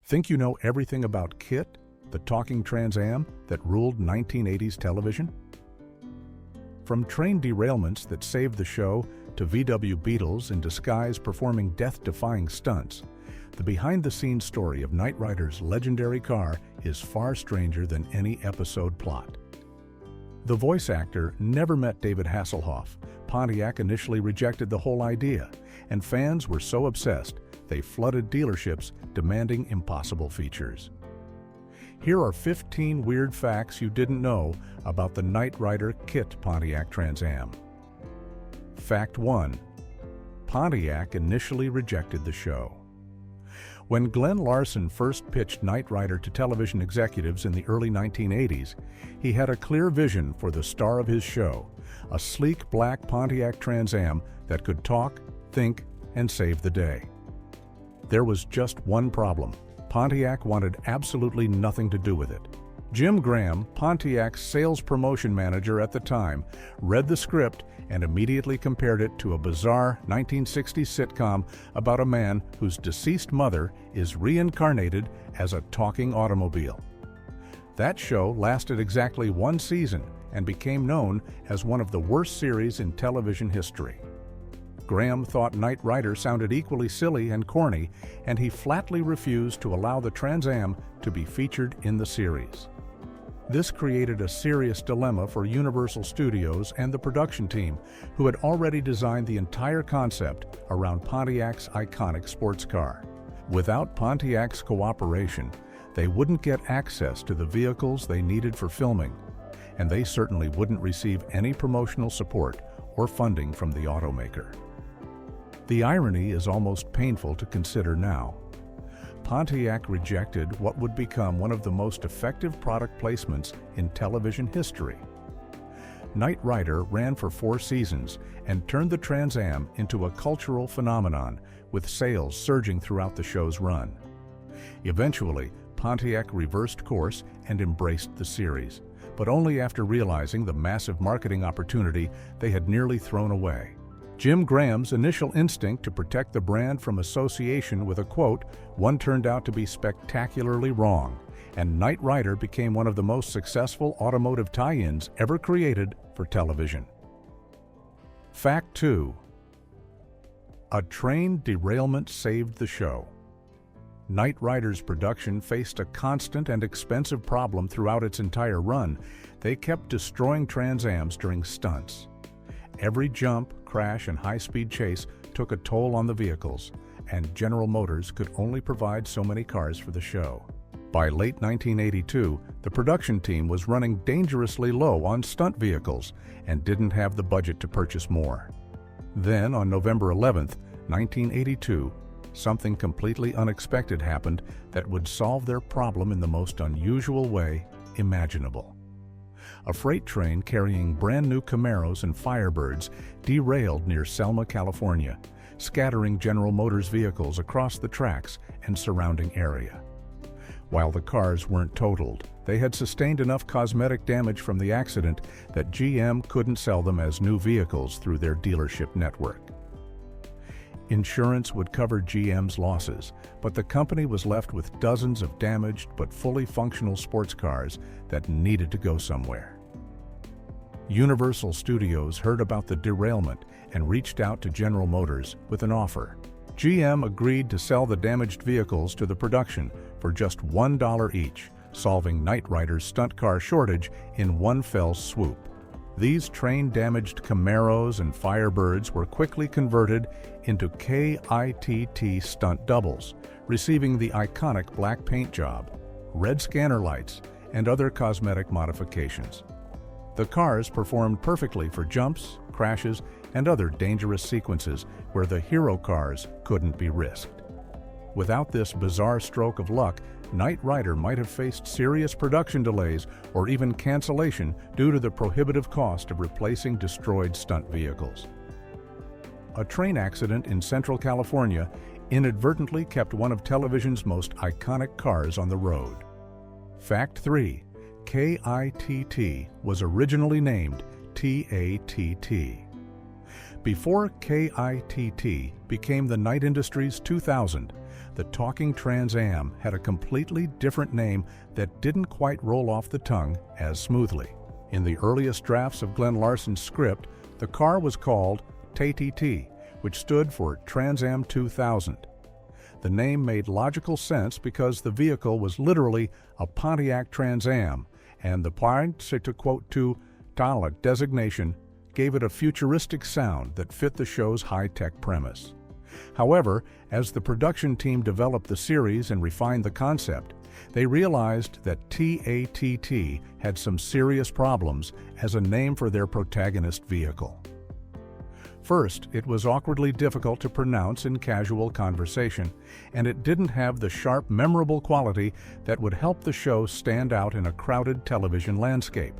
Think you know everything about KITT, the talking Trans Am that ruled 1980s television? From train derailments that saved the show to VW Beetles in disguise performing death-defying stunts, the behind-the-scenes story of Knight Rider's legendary car is far stranger than any episode plot. The voice actor never met David Hasselhoff. Pontiac initially rejected the whole idea, and fans were so obsessed they flooded dealerships demanding impossible features. Here are 15 weird facts you didn't know about the Knight Rider KITT Pontiac Trans Am. Fact 1. Pontiac initially rejected the show. When Glenn Larson first pitched Knight Rider to television executives in the early 1980s, he had a clear vision for the star of his show, a sleek black Pontiac Trans Am that could talk, think, and save the day. There was just one problem. Pontiac wanted absolutely nothing to do with it. Jim Graham, Pontiac's sales promotion manager at the time, read the script and immediately compared it to a bizarre 1960s sitcom about a man whose deceased mother is reincarnated as a talking automobile. That show lasted exactly one season and became known as one of the worst series in television history. Graham thought Knight Rider sounded equally silly and corny, and he flatly refused to allow the Trans Am to be featured in the series. This created a serious dilemma for Universal Studios and the production team, who had already designed the entire concept around Pontiac's iconic sports car. Without Pontiac's cooperation, they wouldn't get access to the vehicles they needed for filming, and they certainly wouldn't receive any promotional support or funding from the automaker. The irony is almost painful to consider now. Pontiac rejected what would become one of the most effective product placements in television history. Knight Rider ran for 4 seasons and turned the Trans Am into a cultural phenomenon, with sales surging throughout the show's run. Eventually, Pontiac reversed course and embraced the series, but only after realizing the massive marketing opportunity they had nearly thrown away. Jim Graham's initial instinct to protect the brand from association with a quote, one turned out to be spectacularly wrong, and Knight Rider became one of the most successful automotive tie-ins ever created for television. Fact 2. A train derailment saved the show. Knight Rider's production faced a constant and expensive problem throughout its entire run. They kept destroying Trans Ams during stunts. Every jump, crash, and high-speed chase took a toll on the vehicles, and General Motors could only provide so many cars for the show. By late 1982, the production team was running dangerously low on stunt vehicles and didn't have the budget to purchase more. Then, on November 11, 1982, something completely unexpected happened that would solve their problem in the most unusual way imaginable. A freight train carrying brand-new Camaros and Firebirds derailed near Selma, California, scattering General Motors vehicles across the tracks and surrounding area. While the cars weren't totaled, they had sustained enough cosmetic damage from the accident that GM couldn't sell them as new vehicles through their dealership network. Insurance would cover GM's losses, but the company was left with dozens of damaged but fully functional sports cars that needed to go somewhere. Universal Studios heard about the derailment and reached out to General Motors with an offer. GM agreed to sell the damaged vehicles to the production for just $1 each, solving Knight Rider's stunt car shortage in one fell swoop. These train-damaged Camaros and Firebirds were quickly converted into KITT stunt doubles, receiving the iconic black paint job, red scanner lights, and other cosmetic modifications. The cars performed perfectly for jumps, crashes, and other dangerous sequences where the hero cars couldn't be risked. Without this bizarre stroke of luck, Knight Rider might have faced serious production delays or even cancellation due to the prohibitive cost of replacing destroyed stunt vehicles. A train accident in Central California inadvertently kept one of television's most iconic cars on the road. Fact 3. KITT was originally named TATT. Before KITT became the Knight Industries 2000, the talking Trans Am had a completely different name that didn't quite roll off the tongue as smoothly. In the earliest drafts of Glenn Larson's script, the car was called TTT, which stood for Trans Am 2000. The name made logical sense because the vehicle was literally a Pontiac Trans Am, and the point, to quote to Tala designation, gave it a futuristic sound that fit the show's high-tech premise. However, as the production team developed the series and refined the concept, they realized that TATT had some serious problems as a name for their protagonist vehicle. First, it was awkwardly difficult to pronounce in casual conversation, and it didn't have the sharp, memorable quality that would help the show stand out in a crowded television landscape.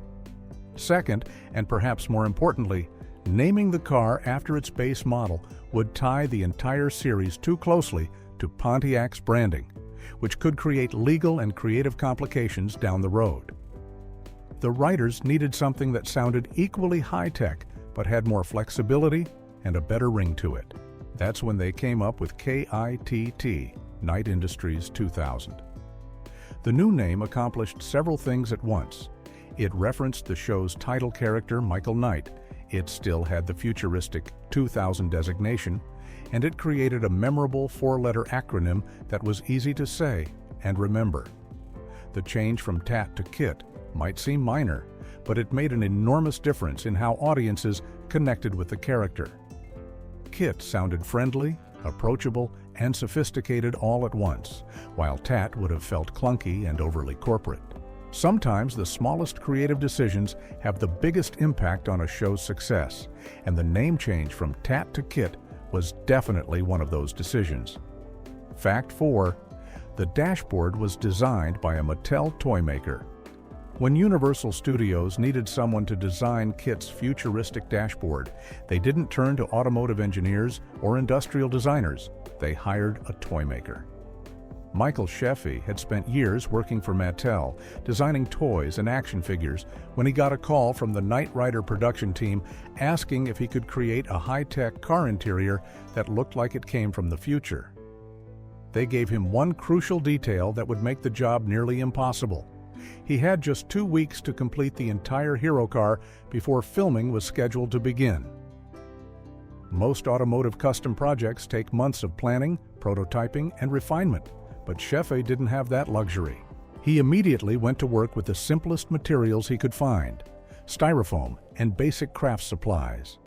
Second, and perhaps more importantly, naming the car after its base model would tie the entire series too closely to Pontiac's branding, which could create legal and creative complications down the road. The writers needed something that sounded equally high-tech, but had more flexibility and a better ring to it. That's when they came up with KITT, Knight Industries 2000. The new name accomplished several things at once. It referenced the show's title character, Michael Knight. It still had the futuristic 2000 designation, and it created a memorable four-letter acronym that was easy to say and remember. The change from TAT to KITT might seem minor, but it made an enormous difference in how audiences connected with the character. KITT sounded friendly, approachable, and sophisticated all at once, while TAT would have felt clunky and overly corporate. Sometimes the smallest creative decisions have the biggest impact on a show's success, and the name change from TAT to KITT was definitely one of those decisions. Fact 4. The dashboard was designed by a Mattel toy maker. When Universal Studios needed someone to design KITT's futuristic dashboard, they didn't turn to automotive engineers or industrial designers. They hired a toy maker. Michael Sheffy had spent years working for Mattel, designing toys and action figures, when he got a call from the Knight Rider production team asking if he could create a high-tech car interior that looked like it came from the future. They gave him one crucial detail that would make the job nearly impossible. He had just 2 weeks to complete the entire hero car before filming was scheduled to begin. Most automotive custom projects take months of planning, prototyping, and refinement, but Sheffy didn't have that luxury. He immediately went to work with the simplest materials he could find: styrofoam and basic craft supplies.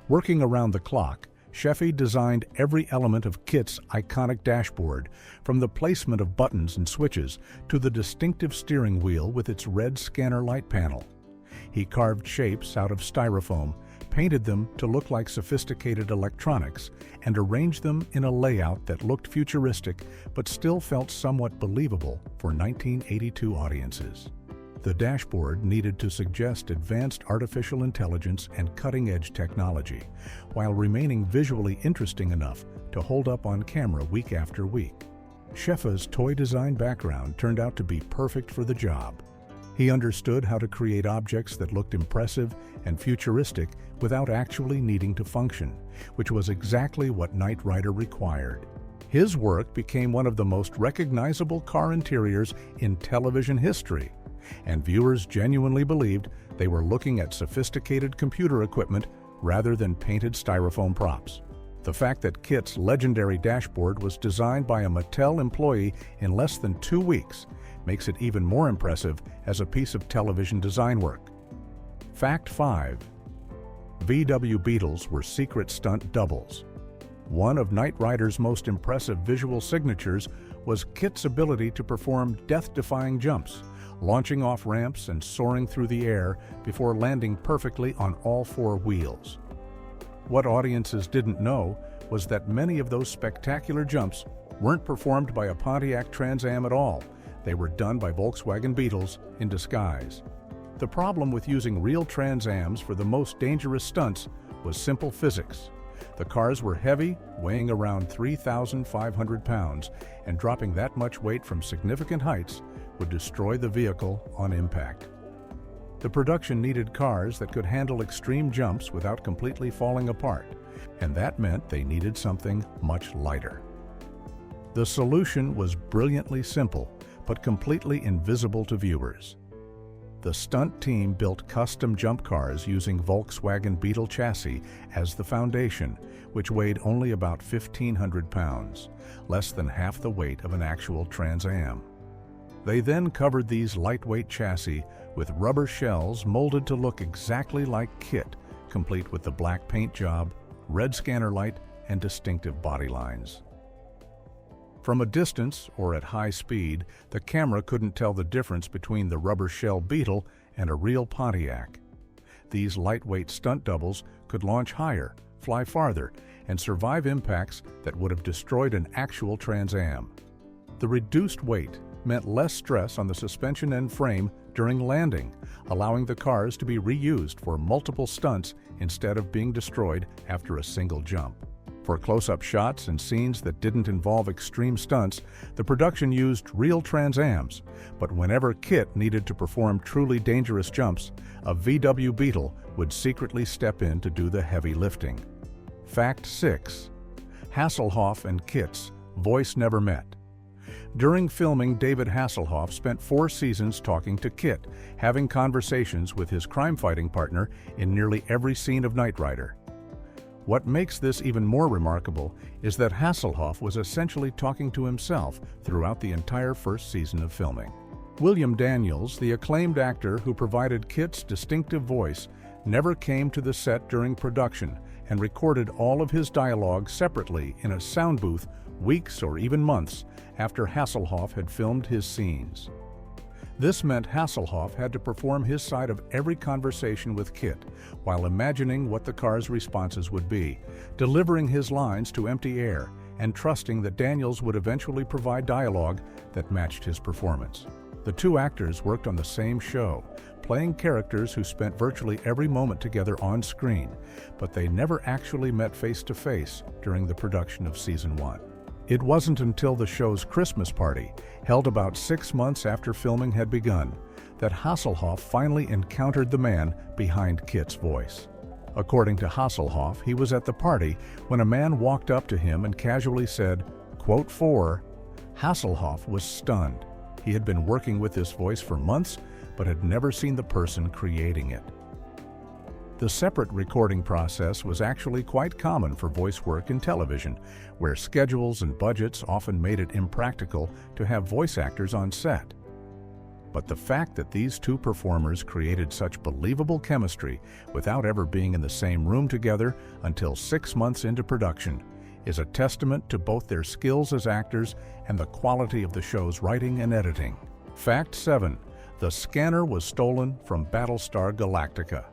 Working around the clock, Sheffy designed every element of KITT's iconic dashboard, from the placement of buttons and switches to the distinctive steering wheel with its red scanner light panel. He carved shapes out of styrofoam, painted them to look like sophisticated electronics, and arranged them in a layout that looked futuristic but still felt somewhat believable for 1982 audiences. The dashboard needed to suggest advanced artificial intelligence and cutting-edge technology, while remaining visually interesting enough to hold up on camera week after week. Sheffy's toy design background turned out to be perfect for the job. He understood how to create objects that looked impressive and futuristic without actually needing to function, which was exactly what Knight Rider required. His work became one of the most recognizable car interiors in television history, and viewers genuinely believed they were looking at sophisticated computer equipment rather than painted styrofoam props. The fact that KITT's legendary dashboard was designed by a Mattel employee in less than 2 weeks makes it even more impressive as a piece of television design work. Fact 5. VW Beetles were secret stunt doubles. One of Knight Rider's most impressive visual signatures was KITT's ability to perform death-defying jumps, launching off ramps and soaring through the air before landing perfectly on all 4 wheels. What audiences didn't know was that many of those spectacular jumps weren't performed by a Pontiac Trans Am at all. They were done by Volkswagen Beetles in disguise. The problem with using real Trans Ams for the most dangerous stunts was simple physics. The cars were heavy, weighing around 3,500 pounds, and dropping that much weight from significant heights would destroy the vehicle on impact. The production needed cars that could handle extreme jumps without completely falling apart, and that meant they needed something much lighter. The solution was brilliantly simple, but completely invisible to viewers. The stunt team built custom jump cars using Volkswagen Beetle chassis as the foundation, which weighed only about 1,500 pounds, less than half the weight of an actual Trans Am. They then covered these lightweight chassis with rubber shells molded to look exactly like KITT, complete with the black paint job, red scanner light, and distinctive body lines. From a distance or at high speed, the camera couldn't tell the difference between the rubber shell Beetle and a real Pontiac. These lightweight stunt doubles could launch higher, fly farther, and survive impacts that would have destroyed an actual Trans Am. The reduced weight meant less stress on the suspension and frame during landing, allowing the cars to be reused for multiple stunts instead of being destroyed after a single jump. For close-up shots and scenes that didn't involve extreme stunts, the production used real Trans Ams, but whenever KITT needed to perform truly dangerous jumps, a VW Beetle would secretly step in to do the heavy lifting. Fact 6. Hasselhoff and KITT's voice never met. During filming, David Hasselhoff spent 4 seasons talking to KITT, having conversations with his crime-fighting partner in nearly every scene of Knight Rider. What makes this even more remarkable is that Hasselhoff was essentially talking to himself throughout the entire first season of filming. William Daniels, the acclaimed actor who provided KITT's distinctive voice, never came to the set during production and recorded all of his dialogue separately in a sound booth weeks or even months after Hasselhoff had filmed his scenes. This meant Hasselhoff had to perform his side of every conversation with KITT while imagining what the car's responses would be, delivering his lines to empty air, and trusting that Daniels would eventually provide dialogue that matched his performance. The two actors worked on the same show, playing characters who spent virtually every moment together on screen, but they never actually met face-to-face during the production of Season 1. It wasn't until the show's Christmas party, held about 6 months after filming had begun, that Hasselhoff finally encountered the man behind KITT's voice. According to Hasselhoff, he was at the party when a man walked up to him and casually said, quote 4, Hasselhoff was stunned. He had been working with this voice for months, but had never seen the person creating it. The separate recording process was actually quite common for voice work in television, where schedules and budgets often made it impractical to have voice actors on set. But the fact that these two performers created such believable chemistry without ever being in the same room together until 6 months into production is a testament to both their skills as actors and the quality of the show's writing and editing. Fact 7. The scanner was stolen from Battlestar Galactica.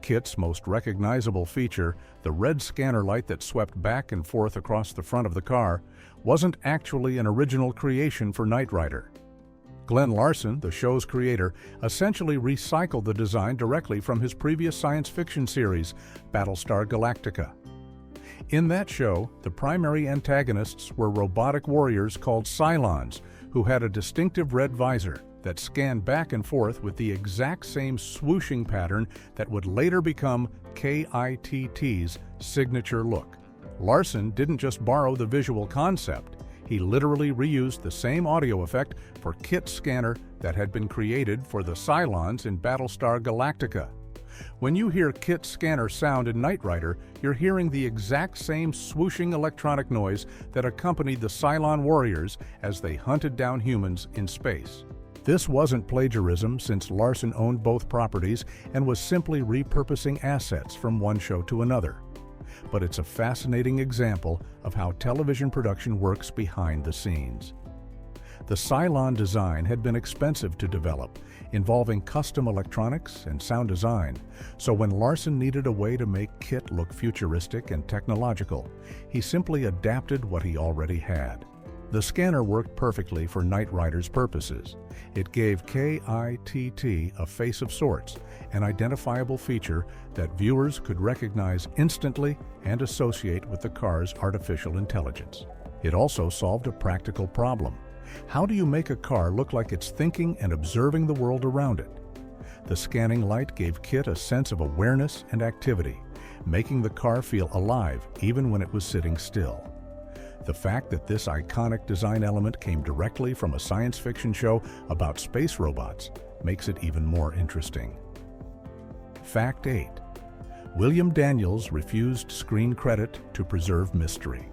KITT's most recognizable feature, the red scanner light that swept back and forth across the front of the car, wasn't actually an original creation for Knight Rider. Glenn Larson, the show's creator, essentially recycled the design directly from his previous science fiction series, Battlestar Galactica. In that show, the primary antagonists were robotic warriors called Cylons, who had a distinctive red visor that scanned back and forth with the exact same swooshing pattern that would later become KITT's signature look. Larson didn't just borrow the visual concept, he literally reused the same audio effect for KITT's scanner that had been created for the Cylons in Battlestar Galactica. When you hear KITT's scanner sound in Knight Rider, you're hearing the exact same swooshing electronic noise that accompanied the Cylon warriors as they hunted down humans in space. This wasn't plagiarism, since Larson owned both properties and was simply repurposing assets from one show to another. But it's a fascinating example of how television production works behind the scenes. The Cylon design had been expensive to develop, involving custom electronics and sound design, so when Larson needed a way to make KITT look futuristic and technological, he simply adapted what he already had. The scanner worked perfectly for Knight Rider's purposes. It gave KITT a face of sorts, an identifiable feature that viewers could recognize instantly and associate with the car's artificial intelligence. It also solved a practical problem. How do you make a car look like it's thinking and observing the world around it? The scanning light gave KITT a sense of awareness and activity, making the car feel alive even when it was sitting still. The fact that this iconic design element came directly from a science fiction show about space robots makes it even more interesting. Fact 8. William Daniels refused screen credit to preserve mystery.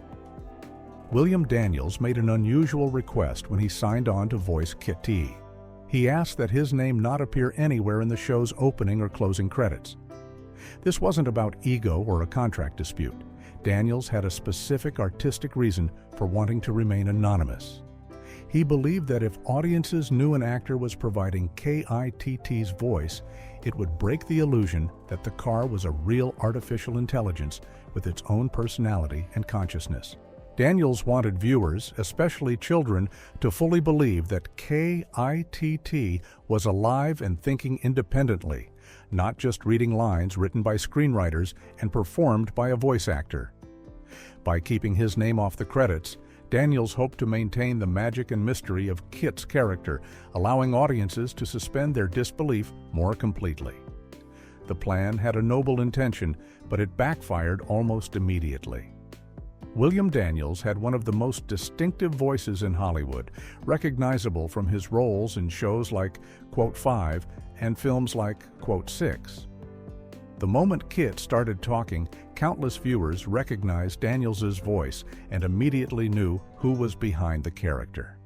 William Daniels made an unusual request when he signed on to voice KITT. He asked that his name not appear anywhere in the show's opening or closing credits. This wasn't about ego or a contract dispute. Daniels had a specific artistic reason for wanting to remain anonymous. He believed that if audiences knew an actor was providing KITT's voice, it would break the illusion that the car was a real artificial intelligence with its own personality and consciousness. Daniels wanted viewers, especially children, to fully believe that KITT was alive and thinking independently, not just reading lines written by screenwriters and performed by a voice actor. By keeping his name off the credits, Daniels hoped to maintain the magic and mystery of KITT's character, allowing audiences to suspend their disbelief more completely. The plan had a noble intention, but it backfired almost immediately. William Daniels had one of the most distinctive voices in Hollywood, recognizable from his roles in shows like Quote 5 and films like Quote 6. The moment KITT started talking, countless viewers recognized Daniels's voice and immediately knew who was behind the character.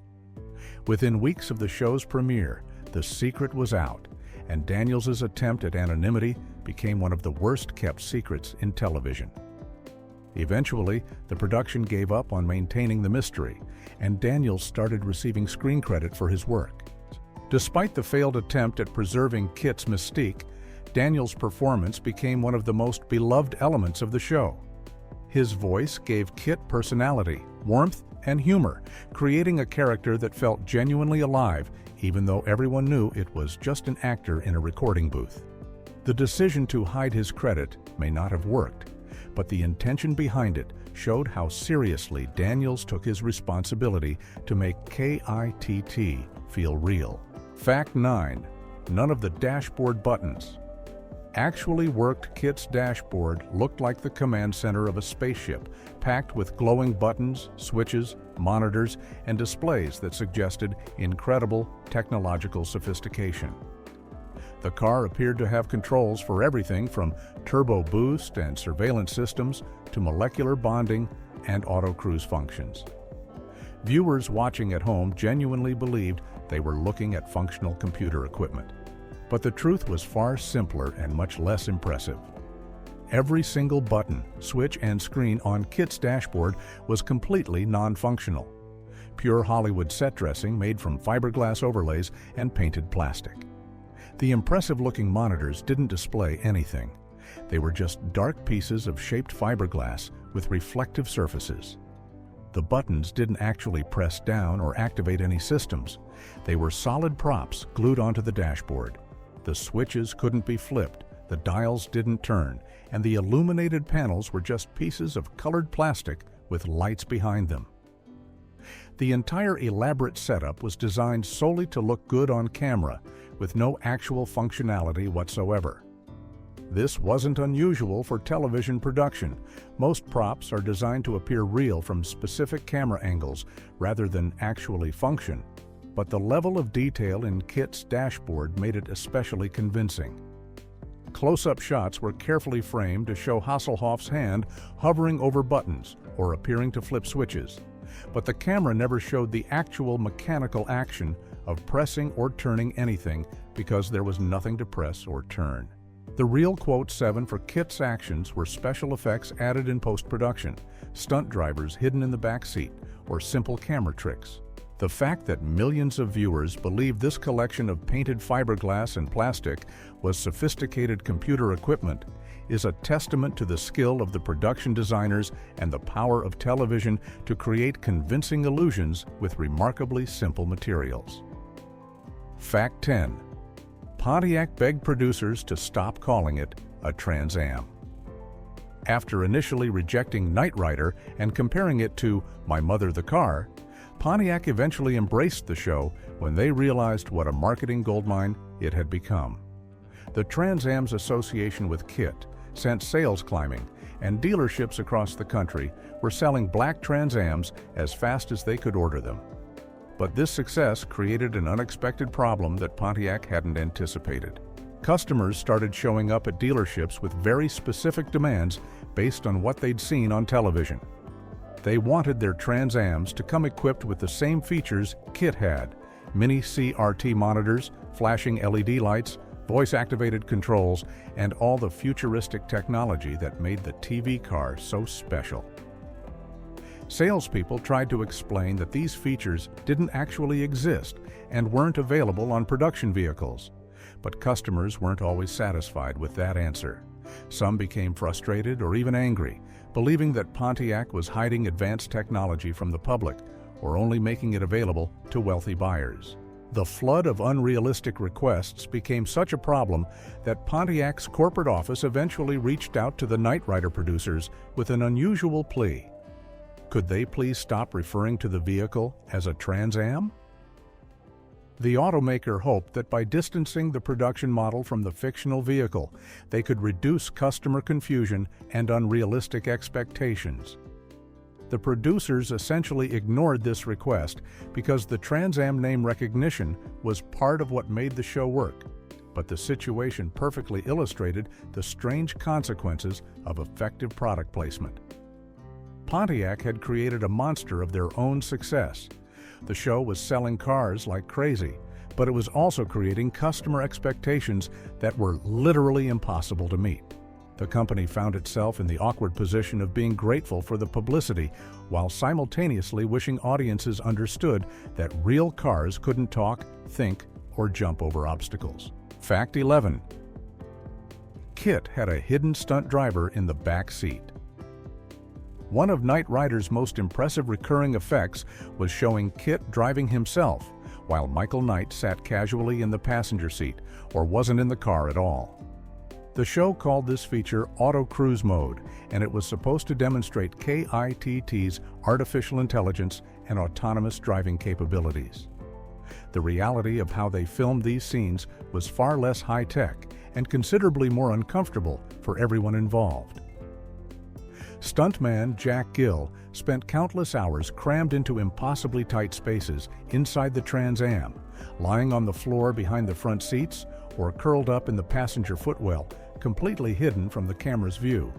Within weeks of the show's premiere, the secret was out, and Daniels's attempt at anonymity became one of the worst-kept secrets in television. Eventually, the production gave up on maintaining the mystery, and Daniels started receiving screen credit for his work. Despite the failed attempt at preserving KITT's mystique, Daniels' performance became one of the most beloved elements of the show. His voice gave KITT personality, warmth, and humor, creating a character that felt genuinely alive, even though everyone knew it was just an actor in a recording booth. The decision to hide his credit may not have worked, but the intention behind it showed how seriously Daniels took his responsibility to make KITT feel real. Fact 9. None of the dashboard buttons. Actually worked KITT's dashboard looked like the command center of a spaceship, packed with glowing buttons, switches, monitors, and displays that suggested incredible technological sophistication. The car appeared to have controls for everything from turbo boost and surveillance systems to molecular bonding and auto cruise functions. Viewers watching at home genuinely believed they were looking at functional computer equipment. But the truth was far simpler and much less impressive. Every single button, switch, and screen on KITT's dashboard was completely non-functional. Pure Hollywood set dressing made from fiberglass overlays and painted plastic. The impressive-looking monitors didn't display anything. They were just dark pieces of shaped fiberglass with reflective surfaces. The buttons didn't actually press down or activate any systems. They were solid props glued onto the dashboard. The switches couldn't be flipped, the dials didn't turn, and the illuminated panels were just pieces of colored plastic with lights behind them. The entire elaborate setup was designed solely to look good on camera, with no actual functionality whatsoever. This wasn't unusual for television production. Most props are designed to appear real from specific camera angles rather than actually function, but the level of detail in KITT's dashboard made it especially convincing. Close-up shots were carefully framed to show Hasselhoff's hand hovering over buttons or appearing to flip switches, but the camera never showed the actual mechanical action of pressing or turning anything because there was nothing to press or turn. The real Quote 7 for KITT's actions were special effects added in post-production, stunt drivers hidden in the back seat, or simple camera tricks. The fact that millions of viewers believed this collection of painted fiberglass and plastic was sophisticated computer equipment is a testament to the skill of the production designers and the power of television to create convincing illusions with remarkably simple materials. Fact 10. Pontiac begged producers to stop calling it a Trans Am. After initially rejecting Knight Rider and comparing it to My Mother the Car, Pontiac eventually embraced the show when they realized what a marketing goldmine it had become. The Trans Am's association with KITT sent sales climbing, and dealerships across the country were selling black Trans Ams as fast as they could order them. But this success created an unexpected problem that Pontiac hadn't anticipated. Customers started showing up at dealerships with very specific demands based on what they'd seen on television. They wanted their Trans Ams to come equipped with the same features KITT had: mini CRT monitors, flashing LED lights, voice-activated controls, and all the futuristic technology that made the TV car so special. Salespeople tried to explain that these features didn't actually exist and weren't available on production vehicles. But customers weren't always satisfied with that answer. Some became frustrated or even angry, believing that Pontiac was hiding advanced technology from the public or only making it available to wealthy buyers. The flood of unrealistic requests became such a problem that Pontiac's corporate office eventually reached out to the Knight Rider producers with an unusual plea. Could they please stop referring to the vehicle as a Trans Am? The automaker hoped that by distancing the production model from the fictional vehicle, they could reduce customer confusion and unrealistic expectations. The producers essentially ignored this request because the Trans Am name recognition was part of what made the show work. But the situation perfectly illustrated the strange consequences of effective product placement. Pontiac had created a monster of their own success. The show was selling cars like crazy, but it was also creating customer expectations that were literally impossible to meet. The company found itself in the awkward position of being grateful for the publicity while simultaneously wishing audiences understood that real cars couldn't talk, think, or jump over obstacles. Fact 11. KITT had a hidden stunt driver in the back seat. One of Knight Rider's most impressive recurring effects was showing KITT driving himself, while Michael Knight sat casually in the passenger seat or wasn't in the car at all. The show called this feature Auto Cruise Mode, and it was supposed to demonstrate KITT's artificial intelligence and autonomous driving capabilities. The reality of how they filmed these scenes was far less high-tech and considerably more uncomfortable for everyone involved. Stuntman Jack Gill spent countless hours crammed into impossibly tight spaces inside the Trans Am, lying on the floor behind the front seats or curled up in the passenger footwell, completely hidden from the camera's view.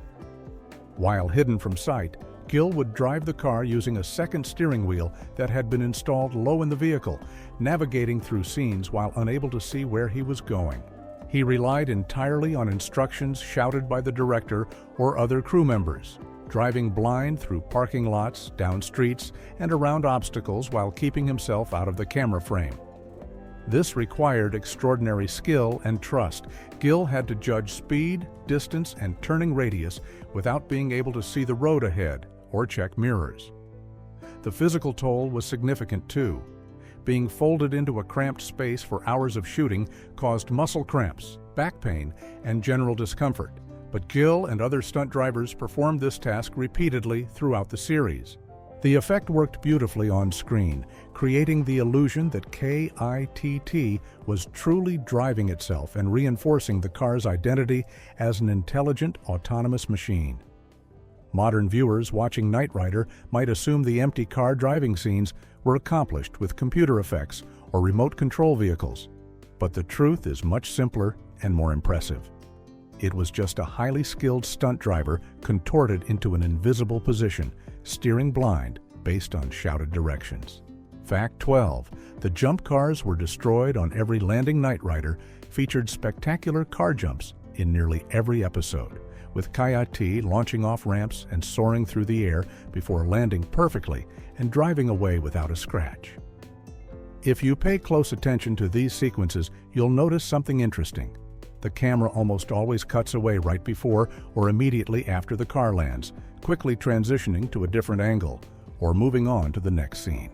While hidden from sight, Gill would drive the car using a second steering wheel that had been installed low in the vehicle, navigating through scenes while unable to see where he was going. He relied entirely on instructions shouted by the director or other crew members, driving blind through parking lots, down streets, and around obstacles while keeping himself out of the camera frame. This required extraordinary skill and trust. Gill had to judge speed, distance, and turning radius without being able to see the road ahead or check mirrors. The physical toll was significant too. Being folded into a cramped space for hours of shooting caused muscle cramps, back pain, and general discomfort. But Gill and other stunt drivers performed this task repeatedly throughout the series. The effect worked beautifully on screen, creating the illusion that KITT was truly driving itself and reinforcing the car's identity as an intelligent, autonomous machine. Modern viewers watching Knight Rider might assume the empty car driving scenes were accomplished with computer effects or remote control vehicles. But the truth is much simpler and more impressive. It was just a highly skilled stunt driver contorted into an invisible position, steering blind based on shouted directions. Fact 12. The jump cars were destroyed on every landing Knight Rider featured spectacular car jumps in nearly every episode, with KITT launching off ramps and soaring through the air before landing perfectly and driving away without a scratch. If you pay close attention to these sequences, you'll notice something interesting. The camera almost always cuts away right before or immediately after the car lands, quickly transitioning to a different angle or moving on to the next scene.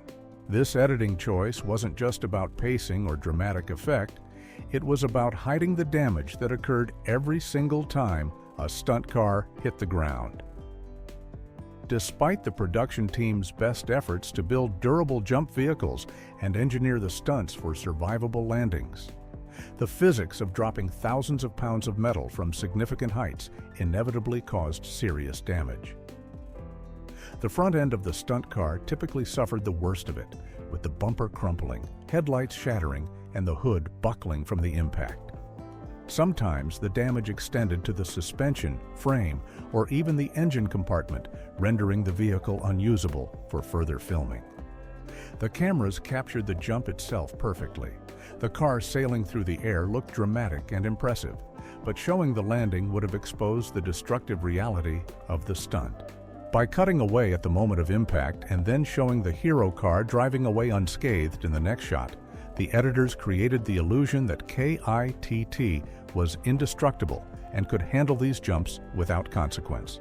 This editing choice wasn't just about pacing or dramatic effect, it was about hiding the damage that occurred every single time a stunt car hit the ground. Despite the production team's best efforts to build durable jump vehicles and engineer the stunts for survivable landings, The physics of dropping thousands of pounds of metal from significant heights inevitably caused serious damage. The front end of the stunt car typically suffered the worst of it, with the bumper crumpling, headlights shattering, and the hood buckling from the impact. Sometimes the damage extended to the suspension, frame, or even the engine compartment, rendering the vehicle unusable for further filming. The cameras captured the jump itself perfectly. The car sailing through the air looked dramatic and impressive, but showing the landing would have exposed the destructive reality of the stunt. By cutting away at the moment of impact and then showing the hero car driving away unscathed in the next shot, the editors created the illusion that KITT was indestructible and could handle these jumps without consequence.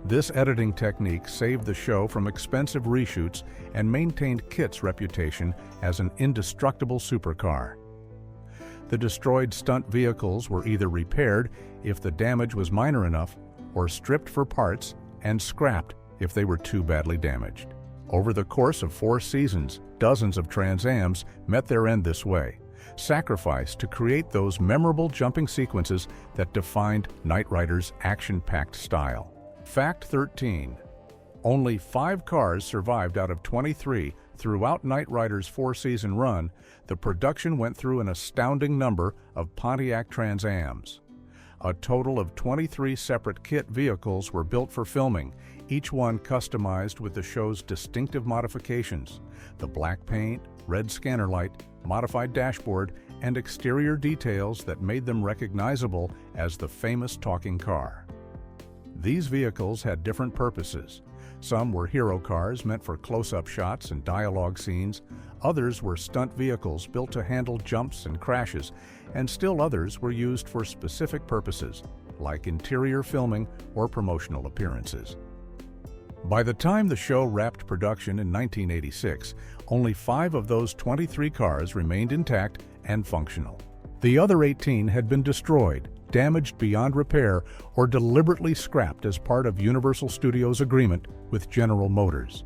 This editing technique saved the show from expensive reshoots and maintained KITT's reputation as an indestructible supercar. The destroyed stunt vehicles were either repaired if the damage was minor enough, or stripped for parts and scrapped if they were too badly damaged. Over the course of 4 seasons, dozens of Trans Ams met their end this way, sacrificed to create those memorable jumping sequences that defined Knight Rider's action-packed style. Fact 13. Only 5 cars survived out of 23 throughout Knight Rider's 4-season run. The production went through an astounding number of Pontiac Trans Ams. A total of 23 separate KITT vehicles were built for filming, each one customized with the show's distinctive modifications: the black paint, red scanner light, modified dashboard, and exterior details that made them recognizable as the famous talking car. These vehicles had different purposes. Some were hero cars meant for close-up shots and dialogue scenes, others were stunt vehicles built to handle jumps and crashes, and still others were used for specific purposes, like interior filming or promotional appearances. By the time the show wrapped production in 1986, only 5 of those 23 cars remained intact and functional. The other 18 had been destroyed, damaged beyond repair, or deliberately scrapped as part of Universal Studios' agreement with General Motors.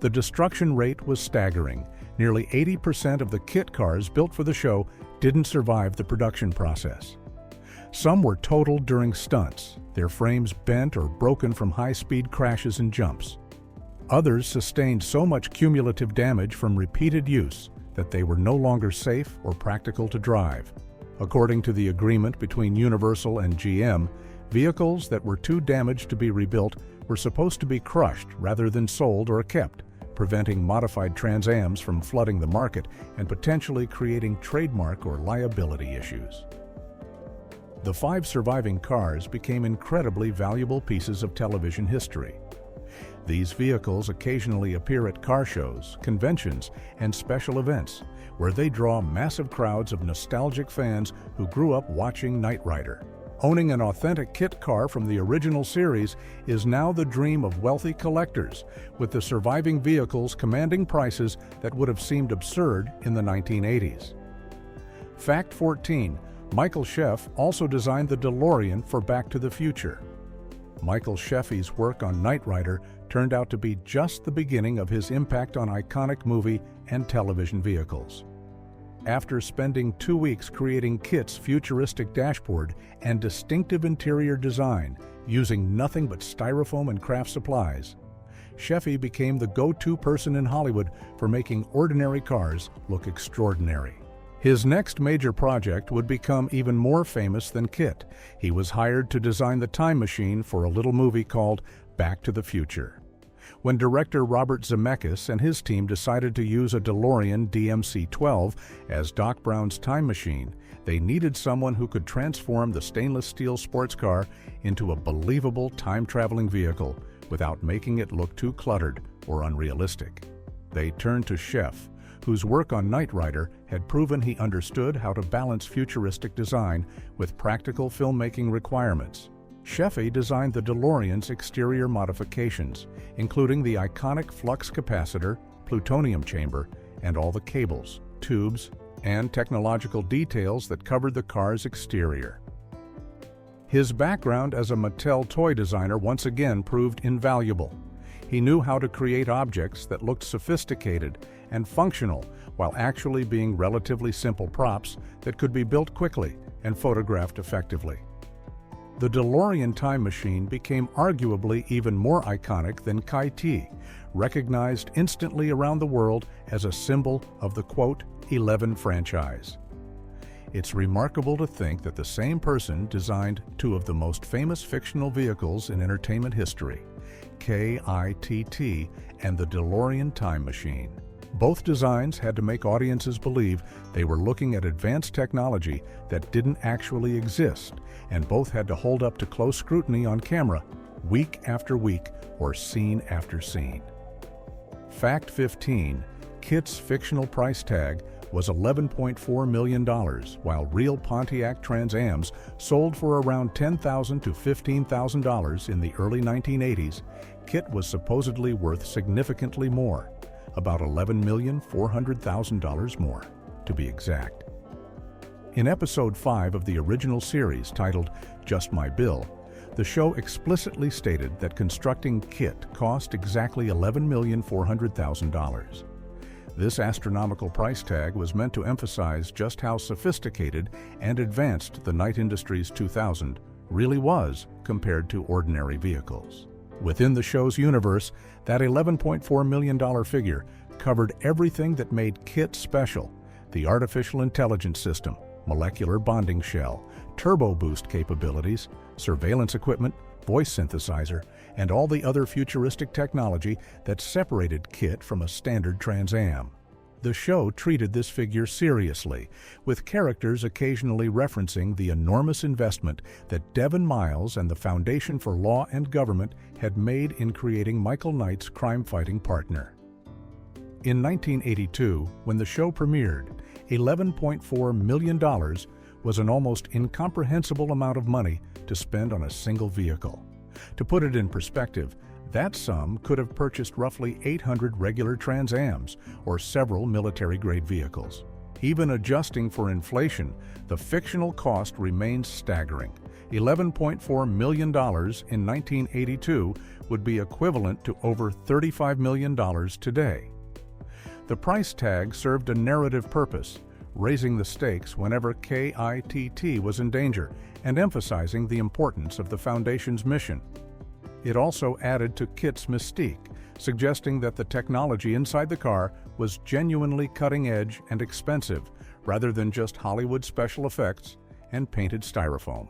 The destruction rate was staggering. Nearly 80% of the KITT cars built for the show didn't survive the production process. Some were totaled during stunts, their frames bent or broken from high-speed crashes and jumps. Others sustained so much cumulative damage from repeated use that they were no longer safe or practical to drive. According to the agreement between Universal and GM, vehicles that were too damaged to be rebuilt were supposed to be crushed rather than sold or kept, preventing modified Trans Ams from flooding the market and potentially creating trademark or liability issues. The 5 surviving cars became incredibly valuable pieces of television history. These vehicles occasionally appear at car shows, conventions, and special events, where they draw massive crowds of nostalgic fans who grew up watching Knight Rider. Owning an authentic KITT car from the original series is now the dream of wealthy collectors, with the surviving vehicles commanding prices that would have seemed absurd in the 1980s. Fact 14. Michael Sheff also designed the DeLorean for Back to the Future. Michael Sheffy's work on Knight Rider turned out to be just the beginning of his impact on iconic movie and television vehicles. After spending 2 weeks creating KITT's futuristic dashboard and distinctive interior design using nothing but styrofoam and craft supplies, Sheffy became the go-to person in Hollywood for making ordinary cars look extraordinary. His next major project would become even more famous than KITT. He was hired to design the time machine for a little movie called Back to the Future. When director Robert Zemeckis and his team decided to use a DeLorean DMC-12 as Doc Brown's time machine, they needed someone who could transform the stainless steel sports car into a believable time-traveling vehicle without making it look too cluttered or unrealistic. They turned to Sheff, whose work on Knight Rider had proven he understood how to balance futuristic design with practical filmmaking requirements. Sheffy designed the DeLorean's exterior modifications, including the iconic flux capacitor, plutonium chamber, and all the cables, tubes, and technological details that covered the car's exterior. His background as a Mattel toy designer once again proved invaluable. He knew how to create objects that looked sophisticated and functional while actually being relatively simple props that could be built quickly and photographed effectively. The DeLorean time machine became arguably even more iconic than KITT, recognized instantly around the world as a symbol of the, quote, 11 franchise. It's remarkable to think that the same person designed two of the most famous fictional vehicles in entertainment history, KITT and the DeLorean time machine. Both designs had to make audiences believe they were looking at advanced technology that didn't actually exist, and both had to hold up to close scrutiny on camera week after week or scene after scene. Fact 15, KITT's fictional price tag was $11.4 million, while real Pontiac Trans Ams sold for around $10,000 to $15,000 in the early 1980s. KITT was supposedly worth significantly more, about $11,400,000 more, to be exact. In Episode 5 of the original series, titled Just My Bill, the show explicitly stated that constructing KITT cost exactly $11,400,000. This astronomical price tag was meant to emphasize just how sophisticated and advanced the Knight Industries 2000 really was compared to ordinary vehicles. Within the show's universe, that $11.4 million figure covered everything that made KITT special: the artificial intelligence system, molecular bonding shell, turbo boost capabilities, surveillance equipment, voice synthesizer, and all the other futuristic technology that separated KITT from a standard Trans Am. The show treated this figure seriously, with characters occasionally referencing the enormous investment that Devon Miles and the Foundation for Law and Government had made in creating Michael Knight's crime-fighting partner. In 1982, when the show premiered, $11.4 million was an almost incomprehensible amount of money to spend on a single vehicle. To put it in perspective, that sum could have purchased roughly 800 regular Trans Ams or several military-grade vehicles. Even adjusting for inflation, the fictional cost remains staggering. $11.4 million in 1982 would be equivalent to over $35 million today. The price tag served a narrative purpose, raising the stakes whenever KITT was in danger and emphasizing the importance of the Foundation's mission. It also added to KITT's mystique, suggesting that the technology inside the car was genuinely cutting-edge and expensive, rather than just Hollywood special effects and painted styrofoam.